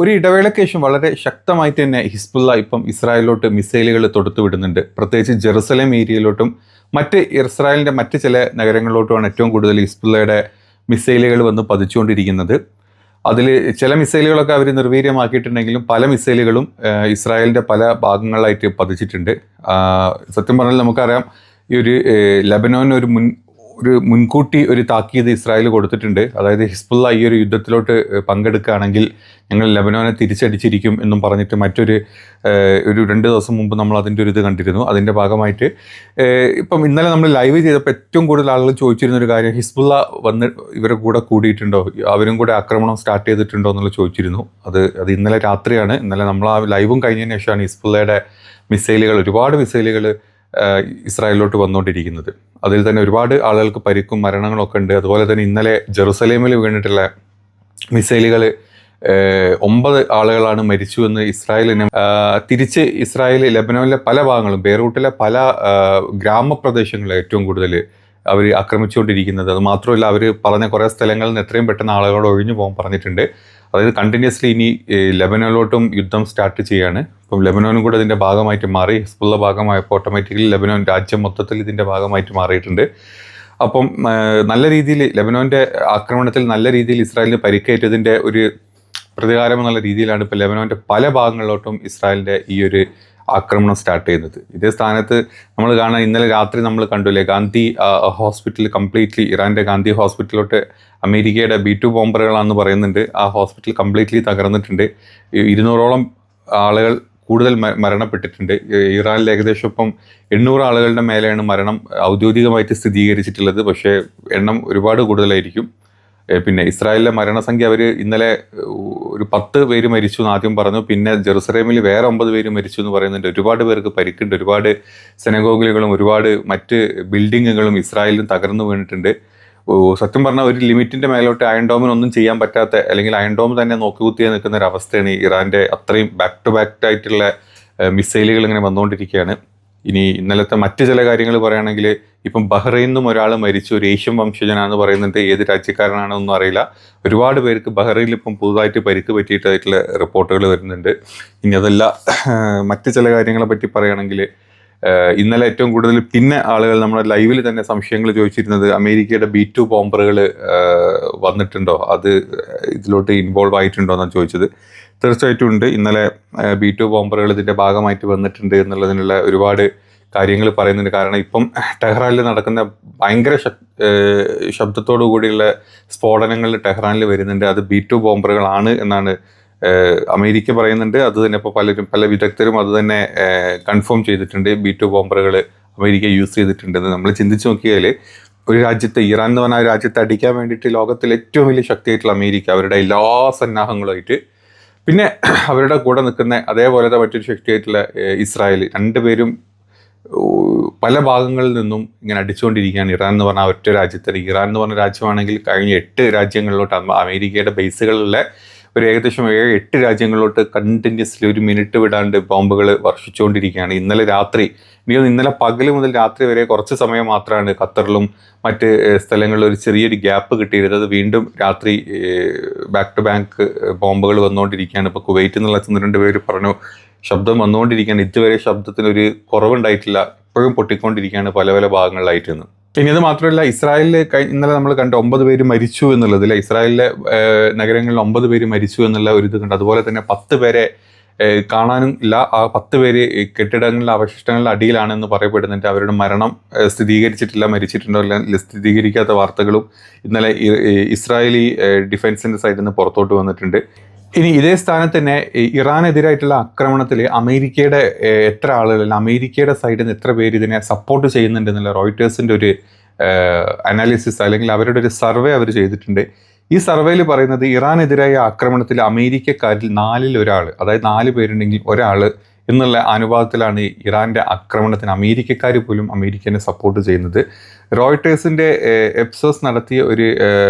ഒരു ഇടവേളയ്ക്ക് ശേഷം വളരെ ശക്തമായിട്ട് തന്നെ ഹിസ്ബുള്ള ഇപ്പം ഇസ്രായേലിലോട്ട് മിസൈലുകൾ തൊടുത്തു വിടുന്നുണ്ട്. പ്രത്യേകിച്ച് ജെറുസലേം ഏരിയയിലോട്ടും ഇസ്രായേലിൻ്റെ മറ്റ് ചില നഗരങ്ങളിലോട്ടുമാണ് ഏറ്റവും കൂടുതൽ ഹിസ്ബുള്ളയുടെ മിസൈലുകൾ വന്ന് പതിച്ചുകൊണ്ടിരിക്കുന്നത്. അതിൽ ചില മിസൈലുകളൊക്കെ അവർ നിർവീര്യമാക്കിയിട്ടുണ്ടെങ്കിലും പല മിസൈലുകളും ഇസ്രായേലിൻ്റെ പല ഭാഗങ്ങളിലായിട്ട് പതിച്ചിട്ടുണ്ട്. സത്യം പറഞ്ഞാൽ നമുക്കറിയാം, ഈ ഒരു ലെബനോൻ ഒരു മുൻകൂട്ടി ഒരു താക്കീത് ഇസ്രായേൽ കൊടുത്തിട്ടുണ്ട്. അതായത് ഹിസ്ബുള്ള ഈ ഒരു യുദ്ധത്തിലോട്ട് പങ്കെടുക്കുകയാണെങ്കിൽ ഞങ്ങൾ ലെബനോനെ തിരിച്ചടിച്ചിരിക്കും എന്നും പറഞ്ഞിട്ട് ഒരു 2 ദിവസം മുമ്പ് നമ്മൾ അതിൻ്റെ ഒരു ഇത് കണ്ടിരുന്നു. അതിൻ്റെ ഭാഗമായിട്ട് ഇപ്പം ഇന്നലെ നമ്മൾ ലൈവ് ചെയ്തപ്പോൾ ഏറ്റവും കൂടുതൽ ആളുകൾ ചോദിച്ചിരുന്നൊരു കാര്യം, ഹിസ്ബുള്ള വന്ന് ഇവരെ കൂടെ കൂടിയിട്ടുണ്ടോ, അവരും കൂടെ ആക്രമണം സ്റ്റാർട്ട് ചെയ്തിട്ടുണ്ടോ എന്നുള്ളത് ചോദിച്ചിരുന്നു. അത് ഇന്നലെ രാത്രിയാണ്. ഇന്നലെ നമ്മൾ ആ ലൈവും കഴിഞ്ഞതിന് ശേഷമാണ് ഹിസ്ബുള്ളയുടെ ഒരുപാട് മിസൈലുകൾ ഇസ്രായേലിലോട്ട് വന്നുകൊണ്ടിരിക്കുന്നത്. അതിൽ തന്നെ ഒരുപാട് ആളുകൾക്ക് പരിക്കും മരണങ്ങളൊക്കെ ഉണ്ട്. അതുപോലെ തന്നെ ഇന്നലെ ജെറുസലേമിൽ വീണിട്ടുള്ള മിസൈലുകൾ 9 ആളുകളാണ് മരിച്ചു എന്ന് ഇസ്രായേലിന് തിരിച്ച് ലെബനോനിലെ പല ഭാഗങ്ങളും, ബെയ്റൂട്ടിലെ പല ഗ്രാമപ്രദേശങ്ങളിൽ ഏറ്റവും കൂടുതൽ അവർ ആക്രമിച്ചുകൊണ്ടിരിക്കുന്നത്. അത് മാത്രമല്ല, അവർ പറഞ്ഞ കുറേ സ്ഥലങ്ങളിൽ നിന്ന് എത്രയും പെട്ടെന്ന് ആളുകളോട് ഒഴിഞ്ഞു പോകാൻ പറഞ്ഞിട്ടുണ്ട്. അതായത് കണ്ടിന്യൂസ്ലി ഇനി ലെബനോനിലോട്ടും യുദ്ധം സ്റ്റാർട്ട് ചെയ്യാണ്. അപ്പം ലെബനോനും കൂടെ ഇതിൻ്റെ ഭാഗമായിട്ട് മാറി. ഹിസ്ബുള്ള ഭാഗമായപ്പോൾ ഓട്ടോമാറ്റിക്കലി ലെബനോൻ രാജ്യം മൊത്തത്തിൽ ഇതിൻ്റെ ഭാഗമായിട്ട് മാറിയിട്ടുണ്ട്. അപ്പം നല്ല രീതിയിൽ ലെബനോൻ്റെ ആക്രമണത്തിൽ നല്ല രീതിയിൽ ഇസ്രായേലിന് പരിക്കേറ്റതിൻ്റെ ഒരു പ്രതികാരം എന്നുള്ള രീതിയിലാണ് ഇപ്പോൾ ലെബനോൻ്റെ പല ഭാഗങ്ങളിലോട്ടും ഇസ്രായേലിൻ്റെ ഈ ഒരു ആക്രമണം സ്റ്റാർട്ട് ചെയ്യുന്നത്. ഇതേ സ്ഥാനത്ത് നമ്മൾ കാണാൻ ഇന്നലെ രാത്രി നമ്മൾ കണ്ടുല്ലേ, ഗാന്ധി ഹോസ്പിറ്റൽ കംപ്ലീറ്റ്ലി, ഇറാൻ്റെ ഗാന്ധി ഹോസ്പിറ്റലിലോട്ട് അമേരിക്കയുടെ B-2 ബോംബറുകളാണെന്ന് പറയുന്നുണ്ട്. ആ ഹോസ്പിറ്റൽ കംപ്ലീറ്റ്ലി തകർന്നിട്ടുണ്ട്. 200ഓളം ആളുകൾ കൂടുതൽ മരണപ്പെട്ടിട്ടുണ്ട്. ഇറാനിൽ ഏകദേശം ഇപ്പം 800 ആളുകളുടെ മേലെയാണ് മരണം ഔദ്യോഗികമായിട്ട് സ്ഥിരീകരിച്ചിട്ടുള്ളത്. പക്ഷേ എണ്ണം ഒരുപാട് കൂടുതലായിരിക്കും. പിന്നെ ഇസ്രായേലിലെ മരണസംഖ്യ അവർ ഇന്നലെ ഒരു 10 പേര് മരിച്ചു എന്ന് ആദ്യം പറഞ്ഞു. പിന്നെ ജെറുസലേമിൽ വേറെ 9 പേര് മരിച്ചു എന്ന് പറയുന്നുണ്ട്. ഒരുപാട് പേർക്ക് പരിക്കുണ്ട്. ഒരുപാട് സിനഗോഗുകളും ഒരുപാട് മറ്റ് ബിൽഡിങ്ങുകളും ഇസ്രായേലിലും തകർന്നു വീണിട്ടുണ്ട്. സത്യം പറഞ്ഞാൽ ഒരു ലിമിറ്റിൻ്റെ മേലോട്ട് അയൺ ഡോമിനൊന്നും ചെയ്യാൻ പറ്റാത്ത, അല്ലെങ്കിൽ അയൺ ഡോം തന്നെ നോക്കിക്കുത്തിയെ നിൽക്കുന്ന ഒരു അവസ്ഥയാണ്. ഇറാൻ്റെ അത്രയും ബാക്ക് ടു ബാക്ക് ആയിട്ടുള്ള മിസൈലുകൾ ഇങ്ങനെ വന്നുകൊണ്ടിരിക്കുകയാണ്. ഇനി ഇന്നലത്തെ മറ്റ് ചില കാര്യങ്ങൾ പറയുകയാണെങ്കിൽ, ഇപ്പം ബഹ്റൈനിൽ നിന്നും ഒരാൾ മരിച്ചു, ഒരു ഏഷ്യൻ വംശജനാണെന്ന് പറയുന്നുണ്ട്. ഏത് രാജ്യക്കാരനാണെന്നൊന്നും അറിയില്ല. ഒരുപാട് പേർക്ക് ബഹ്റൈനിൽ ഇപ്പം പുതുതായിട്ട് പരിക്ക് പറ്റിയിട്ടായിട്ടുള്ള റിപ്പോർട്ടുകൾ വരുന്നുണ്ട്. ഇനി അതല്ല, മറ്റ് ചില കാര്യങ്ങളെ പറ്റി പറയുകയാണെങ്കിൽ, ഇന്നലെ ഏറ്റവും കൂടുതൽ പിന്നെ ആളുകൾ നമ്മുടെ ലൈവിൽ തന്നെ സംശയങ്ങൾ ചോദിച്ചിരുന്നത്, അമേരിക്കയുടെ B-2 ബോംബറുകൾ വന്നിട്ടുണ്ടോ, അത് ഇതിലോട്ട് ഇൻവോൾവ് ആയിട്ടുണ്ടോ എന്നാണ് ചോദിച്ചത്. തീർച്ചയായിട്ടും ഉണ്ട്. ഇന്നലെ B-2 ബോംബറുകൾ ഇതിൻ്റെ ഭാഗമായിട്ട് വന്നിട്ടുണ്ട് എന്നുള്ളതിനുള്ള ഒരുപാട് കാര്യങ്ങൾ പറയുന്നുണ്ട്. കാരണം ഇപ്പം ടെഹ്റാനിൽ നടക്കുന്ന ഭയങ്കര ശബ്ദത്തോടു കൂടിയുള്ള സ്ഫോടനങ്ങൾ ടെഹ്റാനിൽ വരുന്നുണ്ട്. അത് B-2 ബോംബറുകളാണ് എന്നാണ് അമേരിക്ക പറയുന്നുണ്ട്. അത് തന്നെ ഇപ്പോൾ പല വിദഗ്ധരും അത് തന്നെ കൺഫേം ചെയ്തിട്ടുണ്ട്. B-2 ബോംബറുകൾ അമേരിക്ക യൂസ് ചെയ്തിട്ടുണ്ടെന്ന്. നമ്മൾ ചിന്തിച്ച് നോക്കിയാൽ, ഒരു രാജ്യത്തെ, ഇറാൻ എന്ന് പറഞ്ഞ രാജ്യത്തെ അടിക്കാൻ വേണ്ടിയിട്ട് ലോകത്തിലെ ഏറ്റവും വലിയ ശക്തിയായിട്ടുള്ള അമേരിക്ക, അവരുടെ എല്ലാ സന്നാഹങ്ങളുമായിട്ട്, പിന്നെ അവരുടെ കൂടെ നിൽക്കുന്ന അതേപോലത്തെ മറ്റൊരു ശക്തിയായിട്ടുള്ള ഇസ്രായേൽ, രണ്ടുപേരും പല ഭാഗങ്ങളിൽ നിന്നും ഇങ്ങനെ അടിച്ചുകൊണ്ടിരിക്കുകയാണ്. ഇറാൻ എന്ന് പറഞ്ഞാൽ ഒറ്റ രാജ്യത്തിൽ, ഇറാൻ എന്ന് പറഞ്ഞ രാജ്യമാണെങ്കിൽ കഴിഞ്ഞ 8 രാജ്യങ്ങളിലോട്ട് അമേരിക്കയുടെ ബേസുകളിലുള്ള ഒരു ഏകദേശം 7-8 രാജ്യങ്ങളിലോട്ട് കണ്ടിന്യൂസ്ലി ഒരു മിനിറ്റ് വിടാണ്ട് ബോംബുകൾ വർഷിച്ചുകൊണ്ടിരിക്കുകയാണ്. ഇന്നലെ പകൽ മുതൽ രാത്രി വരെ കുറച്ച് സമയം മാത്രമാണ് ഖത്തറിലും മറ്റ് സ്ഥലങ്ങളിലും ഒരു ചെറിയൊരു ഗ്യാപ്പ് കിട്ടിയിരുന്നത്. വീണ്ടും രാത്രി ബാക്ക് ടു ബാക്ക് ബോംബുകൾ വന്നുകൊണ്ടിരിക്കുകയാണ്. ഇപ്പോൾ കുവൈറ്റിൽ നിന്നുള്ള 1-2 പേര് പറഞ്ഞു ശബ്ദം വന്നുകൊണ്ടിരിക്കുകയാണ്. ഇതുവരെ ശബ്ദത്തിനൊരു കുറവുണ്ടായിട്ടില്ല, ഇപ്പോഴും പൊട്ടിക്കൊണ്ടിരിക്കുകയാണ് പല പല ഭാഗങ്ങളിലായിട്ടെന്ന്. ഇനി അത് മാത്രമല്ല, ഇസ്രായേലിൽ ഇന്നലെ നമ്മൾ കണ്ട 9 പേര് മരിച്ചു എന്നുള്ളതിൽ, ഇസ്രായേലിലെ നഗരങ്ങളിൽ 9 പേര് മരിച്ചു എന്നുള്ള ഒരു ഇത് കണ്ട്. അതുപോലെ തന്നെ 10 പേരെ കാണാനും ഇല്ല. ആ 10 പേര് കെട്ടിടങ്ങളിലെ അവശിഷ്ടങ്ങളുടെ അടിയിലാണെന്ന് പറയപ്പെടുന്നുണ്ട്. അവരുടെ മരണം സ്ഥിരീകരിച്ചിട്ടില്ല, മരിച്ചിട്ടുണ്ടോ ഇല്ല സ്ഥിരീകരിക്കാത്ത വാർത്തകളും ഇന്നലെ ഇസ്രായേലി ഡിഫൻസിൻ്റെ സൈഡിൽ നിന്ന് പുറത്തോട്ട് വന്നിട്ടുണ്ട്. ഇനി ഇതേ സ്ഥാനത്ത് തന്നെ ഇറാനെതിരായിട്ടുള്ള ആക്രമണത്തിൽ അമേരിക്കയുടെ എത്ര ആളുകൾ, അമേരിക്കയുടെ സൈഡിൽ നിന്ന് എത്ര പേര് ഇതിനെ സപ്പോർട്ട് ചെയ്യുന്നുണ്ട് എന്നുള്ള റോയിട്ടേഴ്സിൻ്റെ ഒരു അനാലിസിസ്, അല്ലെങ്കിൽ അവരുടെ ഒരു സർവേ അവർ ചെയ്തിട്ടുണ്ട്. ഈ സർവേയിൽ പറയുന്നത്, ഇറാനെതിരായ ആക്രമണത്തിൽ അമേരിക്കക്കാരിൽ 4-ൽ 1, അതായത് 4 പേരുണ്ടെങ്കിൽ 1 എന്നുള്ള അനുപാതത്തിലാണ് ഇറാൻ്റെ ആക്രമണത്തിന് അമേരിക്കക്കാർ പോലും അമേരിക്കനെ സപ്പോർട്ട് ചെയ്യുന്നത്. റോയിട്ടേഴ്സിൻ്റെ എപ്സോസ് നടത്തിയ ഒരു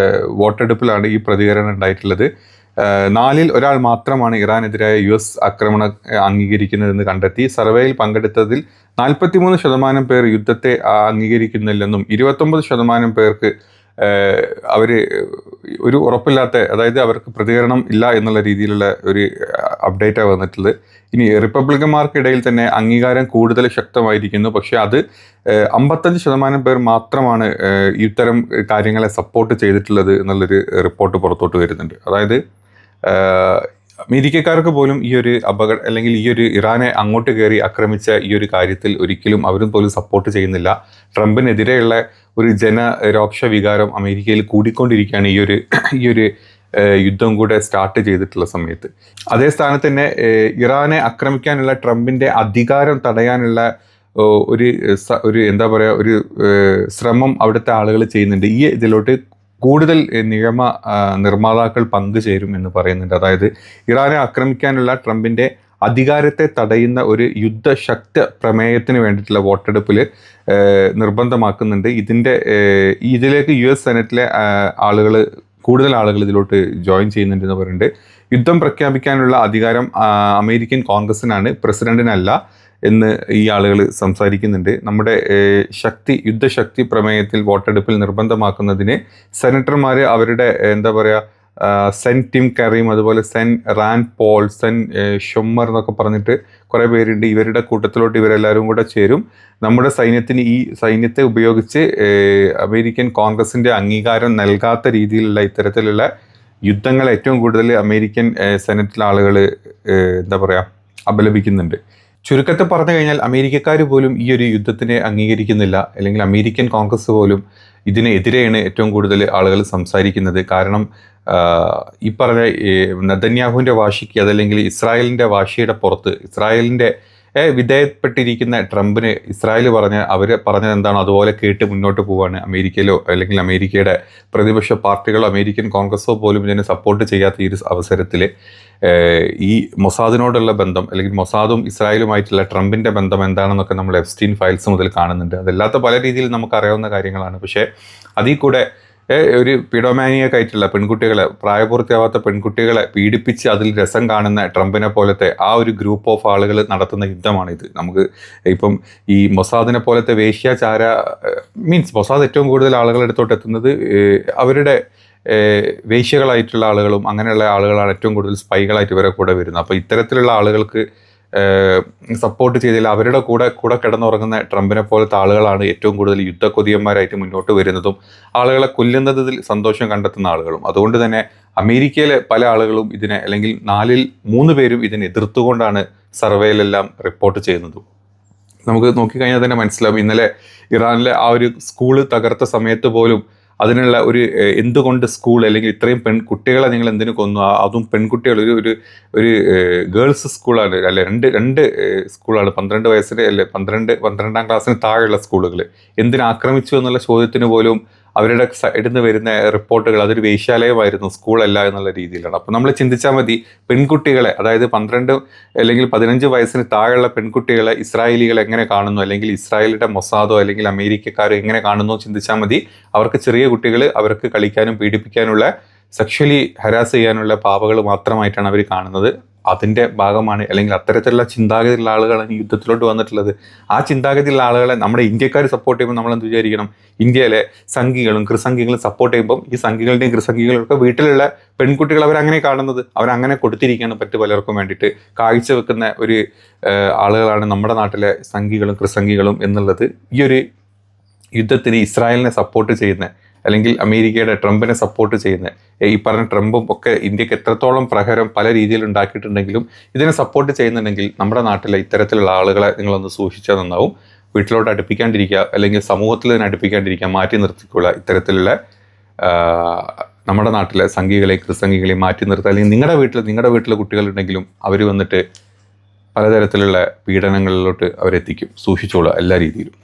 വോട്ടെടുപ്പിലാണ് ഈ പ്രതികരണം ഉണ്ടായിട്ടുള്ളത്. 4-ൽ 1 മാത്രമാണ് ഇറാനെതിരായ US ആക്രമണം അംഗീകരിക്കുന്നതെന്ന് കണ്ടെത്തി. സർവേയിൽ പങ്കെടുത്തതിൽ 43% പേർ യുദ്ധത്തെ അംഗീകരിക്കുന്നില്ലെന്നും 29% പേർക്ക് അവർ ഒരു ഉറപ്പില്ലാത്ത, അതായത് അവർക്ക് പ്രതികരണം ഇല്ല എന്നുള്ള രീതിയിലുള്ള ഒരു അപ്ഡേറ്റാണ് വന്നിട്ടുള്ളത്. ഇനി റിപ്പബ്ലിക്കന്മാർക്കിടയിൽ തന്നെ അംഗീകാരം കൂടുതൽ ശക്തമായിരിക്കുന്നു. പക്ഷേ അത് 55% പേർ മാത്രമാണ് ഇത്തരം കാര്യങ്ങളെ സപ്പോർട്ട് ചെയ്തിട്ടുള്ളത് എന്നുള്ളൊരു റിപ്പോർട്ട് പുറത്തോട്ട് വരുന്നുണ്ട്. അതായത് അമേരിക്കക്കാർക്ക് പോലും ഈ ഒരു അല്ലെങ്കിൽ ഈ ഒരു ഇറാനെ അങ്ങോട്ട് കയറി ആക്രമിച്ച ഈ ഒരു കാര്യത്തിൽ ഒരിക്കലും അവരും പോലും സപ്പോർട്ട് ചെയ്യുന്നില്ല. ട്രംപിനെതിരെയുള്ള ഒരു ജനരോക്ഷ വികാരം അമേരിക്കയിൽ കൂടിക്കൊണ്ടിരിക്കുകയാണ് ഈ ഒരു യുദ്ധം കൂടെ സ്റ്റാർട്ട് ചെയ്തിട്ടുള്ള സമയത്ത്. അതേ സ്ഥാനത്ത് തന്നെ ഇറാനെ ആക്രമിക്കാനുള്ള ട്രംപിൻ്റെ അധികാരം തടയാനുള്ള ഒരു എന്താ പറയുക, ഒരു ശ്രമം അവിടുത്തെ ആളുകൾ ചെയ്യുന്നുണ്ട്. ഈ ഇതിലോട്ട് കൂടുതൽ നിയമ നിർമ്മാതാക്കൾ പങ്കുചേരും എന്ന് പറയുന്നുണ്ട്. അതായത് ഇറാനെ ആക്രമിക്കാനുള്ള ട്രംപിൻ്റെ അധികാരത്തെ തടയുന്ന ഒരു യുദ്ധശക്തി പ്രമേയത്തിന് വേണ്ടിയിട്ടുള്ള വോട്ടെടുപ്പിൽ നിർബന്ധമാക്കുന്നുണ്ട്. ഇതിലേക്ക് US സെനറ്റിലെ കൂടുതൽ ആളുകൾ ഇതിലോട്ട് ജോയിൻ ചെയ്യുന്നുണ്ടെന്ന് പറയുന്നുണ്ട്. യുദ്ധം പ്രഖ്യാപിക്കാനുള്ള അധികാരം അമേരിക്കൻ കോൺഗ്രസിനാണ്, പ്രസിഡന്റിനല്ല എന്ന് ഈ ആളുകൾ സംസാരിക്കുന്നുണ്ട്. നമ്മുടെ യുദ്ധശക്തി പ്രമേയത്തിൽ വോട്ടെടുപ്പിൽ നിർബന്ധമാക്കുന്നതിന് സെനറ്റർമാർ അവരുടെ എന്താ പറയുക, സെൻ ടിം കരീം, അതുപോലെ സെൻ റാൻഡ് പോൾ, സെൻ ഷൊമ്മർ എന്നൊക്കെ പറഞ്ഞിട്ട് കുറേ പേരുണ്ട്. ഇവരുടെ കൂട്ടത്തിലോട്ട് ഇവരെല്ലാവരും കൂടെ ചേരും. നമ്മുടെ ഈ സൈന്യത്തെ ഉപയോഗിച്ച് അമേരിക്കൻ കോൺഗ്രസിൻ്റെ അംഗീകാരം നൽകാത്ത രീതിയിലുള്ള ഇത്തരത്തിലുള്ള യുദ്ധങ്ങൾ ഏറ്റവും കൂടുതൽ അമേരിക്കൻ സെനറ്റിലെ ആളുകൾ എന്താ പറയുക അപലപിക്കുന്നുണ്ട്. ചുരുക്കത്തിൽ പറഞ്ഞു കഴിഞ്ഞാൽ അമേരിക്കക്കാർ പോലും ഈ ഒരു യുദ്ധത്തിനെ അംഗീകരിക്കുന്നില്ല, അല്ലെങ്കിൽ അമേരിക്കൻ കോൺഗ്രസ് പോലും ഇതിനെതിരെയാണ് ഏറ്റവും കൂടുതൽ ആളുകൾ സംസാരിക്കുന്നത്. കാരണം ഈ പറഞ്ഞ നെതന്യാഹുവിൻ്റെ വാശിക്ക്, അതല്ലെങ്കിൽ ഇസ്രായേലിൻ്റെ വാശിയുടെ പുറത്ത് ഇസ്രായേലിൻ്റെ വിധേയപ്പെട്ടിരിക്കുന്ന ട്രംപിന് ഇസ്രായേൽ അവർ പറഞ്ഞത് എന്താണോ അതുപോലെ കേട്ട് മുന്നോട്ട് പോവാണ്. അമേരിക്കയിലോ അല്ലെങ്കിൽ അമേരിക്കയുടെ പ്രതിപക്ഷ പാർട്ടികളോ അമേരിക്കൻ കോൺഗ്രസോ പോലും ഇതിനെ സപ്പോർട്ട് ചെയ്യാത്ത ഈ ഒരു അവസരത്തിൽ ഈ മൊസാദിനോടുള്ള ബന്ധം, അല്ലെങ്കിൽ മൊസാദും ഇസ്രായേലുമായിട്ടുള്ള ട്രംപിൻ്റെ ബന്ധം എന്താണെന്നൊക്കെ നമ്മൾ എപ്സ്റ്റീൻ ഫയൽസ് മുതൽ കാണുന്നുണ്ട്. അതല്ലാത്ത പല രീതിയിൽ നമുക്കറിയാവുന്ന കാര്യങ്ങളാണ്. പക്ഷേ അതിൽ കൂടെ ഒരു പിഡോമാനിയൊക്കെ ആയിട്ടുള്ള പെൺകുട്ടികളെ, പ്രായപൂർത്തിയാവാത്ത പെൺകുട്ടികളെ പീഡിപ്പിച്ച് അതിൽ രസം കാണുന്ന ട്രംപിനെ പോലത്തെ ആ ഒരു ഗ്രൂപ്പ് ഓഫ് ആളുകൾ നടത്തുന്ന യുദ്ധമാണിത്. നമുക്ക് ഇപ്പം ഈ മൊസാദിനെ പോലത്തെ വേശ്യാചാര മൊസാദ് ഏറ്റവും കൂടുതൽ ആളുകളുടെ അടുത്തോട്ട് എത്തുന്നത് അവരുടെ വേശ്യകളായിട്ടുള്ള ആളുകളും അങ്ങനെയുള്ള ആളുകളാണ് ഏറ്റവും കൂടുതൽ സ്പൈകളായിട്ട് ഇവരെ കൂടെ വരുന്നത്. അപ്പോൾ ഇത്തരത്തിലുള്ള ആളുകൾക്ക് സപ്പോർട്ട് ചെയ്തില്ല, അവരുടെ കൂടെ കിടന്നുറങ്ങുന്ന ട്രംപിനെ പോലത്തെ ആളുകളാണ് ഏറ്റവും കൂടുതൽ യുദ്ധക്കൊതിയന്മാരായിട്ട് മുന്നോട്ട് വരുന്നതും ആളുകളെ കൊല്ലുന്നതിൽ സന്തോഷം കണ്ടെത്തുന്ന ആളുകളും. അതുകൊണ്ട് തന്നെ അമേരിക്കയിലെ പല ആളുകളും ഇതിനെ, അല്ലെങ്കിൽ 3 പേരും ഇതിനെ എതിർത്തുകൊണ്ടാണ് സർവേയിലെല്ലാം റിപ്പോർട്ട് ചെയ്യുന്നതും. നമുക്ക് നോക്കിക്കഴിഞ്ഞാൽ തന്നെ മനസ്സിലാവും. ഇന്നലെ ഇറാനിലെ ആ ഒരു സ്കൂള് തകർത്ത സമയത്ത് പോലും അതിനുള്ള ഒരു എന്തുകൊണ്ട് സ്കൂൾ, അല്ലെങ്കിൽ ഇത്രയും പെൺകുട്ടികളെ നിങ്ങൾ എന്തിനു കൊന്നു, അതും പെൺകുട്ടികൾ, ഒരു ഗേൾസ് സ്കൂളാണ്, അല്ലെ രണ്ട് സ്കൂളാണ്, 12 വയസ്സിന് അല്ലെ 12ാം ക്ലാസ്സിന് താഴെയുള്ള സ്കൂളുകൾ എന്തിനാക്രമിച്ചു എന്നുള്ള ചോദ്യത്തിന് പോലും അവരുടെ സൈഡിൽ നിന്ന് വരുന്ന റിപ്പോർട്ടുകൾ അതൊരു വേശ്യാലയമായിരുന്നു, സ്കൂളല്ല എന്നുള്ള രീതിയിലാണ്. അപ്പോൾ നമ്മൾ ചിന്തിച്ചാൽ മതി, പെൺകുട്ടികളെ, അതായത് 12 അല്ലെങ്കിൽ 15 വയസ്സിന് താഴെയുള്ള പെൺകുട്ടികളെ ഇസ്രായേലികൾ എങ്ങനെ കാണുന്നു, അല്ലെങ്കിൽ ഇസ്രായേലിയുടെ മൊസാദോ അല്ലെങ്കിൽ അമേരിക്കക്കാരോ എങ്ങനെ കാണുന്നു ചിന്തിച്ചാൽ മതി. അവർക്ക് ചെറിയ കുട്ടികൾ, അവർക്ക് കളിക്കാനും പീഡിപ്പിക്കാനുള്ള, സെക്ഷലി ഹരാസ് ചെയ്യാനുള്ള പാവകൾ മാത്രമായിട്ടാണ് അവർ കാണുന്നത്. അതിൻ്റെ ഭാഗമാണ്, അല്ലെങ്കിൽ അത്തരത്തിലുള്ള ചിന്താഗതിയുള്ള ആളുകളാണ് ഈ യുദ്ധത്തിലോട്ട് വന്നിട്ടുള്ളത്. ആ ചിന്താഗതിയുള്ള ആളുകളെ നമ്മുടെ ഇന്ത്യക്കാർ സപ്പോർട്ട് ചെയ്യുമ്പോൾ നമ്മളെന്ത് വിചാരിക്കണം, ഇന്ത്യയിലെ സംഘികളും കൃസംഘികളും സപ്പോർട്ട് ചെയ്യുമ്പം ഈ സംഘികളുടെയും കൃസംഘികളൊക്കെ വീട്ടിലുള്ള പെൺകുട്ടികൾ അവരങ്ങനെ കാണുന്നത്, അവരങ്ങനെ കൊടുത്തിരിക്കുകയാണ് പലർക്കും വേണ്ടിയിട്ട് കാഴ്ചവെക്കുന്ന ഒരു ആളുകളാണ് നമ്മുടെ നാട്ടിലെ സംഘികളും കൃസംഘികളും എന്നുള്ളത്. ഈ ഒരു യുദ്ധത്തിന് ഇസ്രായേലിനെ സപ്പോർട്ട് ചെയ്യുന്ന, അല്ലെങ്കിൽ അമേരിക്കയുടെ ട്രംപിനെ സപ്പോർട്ട് ചെയ്യുന്ന ഈ പറഞ്ഞ ട്രംപും ഒക്കെ ഇന്ത്യക്ക് എത്രത്തോളം പ്രഹരം പല രീതിയിൽ ഉണ്ടാക്കിയിട്ടുണ്ടെങ്കിലും ഇതിനെ സപ്പോർട്ട് ചെയ്യുന്നുണ്ടെങ്കിൽ നമ്മുടെ നാട്ടിലെ ഇത്തരത്തിലുള്ള ആളുകളെ നിങ്ങളൊന്ന് സൂക്ഷിച്ചാൽ നന്നാവും. വീട്ടിലോട്ട് അടുപ്പിക്കാണ്ടിരിക്കുക, അല്ലെങ്കിൽ സമൂഹത്തിൽ തന്നെ അടുപ്പിക്കാണ്ടിരിക്കുക, മാറ്റി നിർത്തിക്കൊള്ളുക. ഇത്തരത്തിലുള്ള നമ്മുടെ നാട്ടിലെ സംഘികളെയും ക്രിസംഘികളെയും മാറ്റി നിർത്തുക. അല്ലെങ്കിൽ നിങ്ങളുടെ വീട്ടിലെ കുട്ടികളുണ്ടെങ്കിലും അവർ വന്നിട്ട് പലതരത്തിലുള്ള പീഡനങ്ങളിലോട്ട് അവരെത്തിക്കും. സൂക്ഷിച്ചോളുക എല്ലാ രീതിയിലും.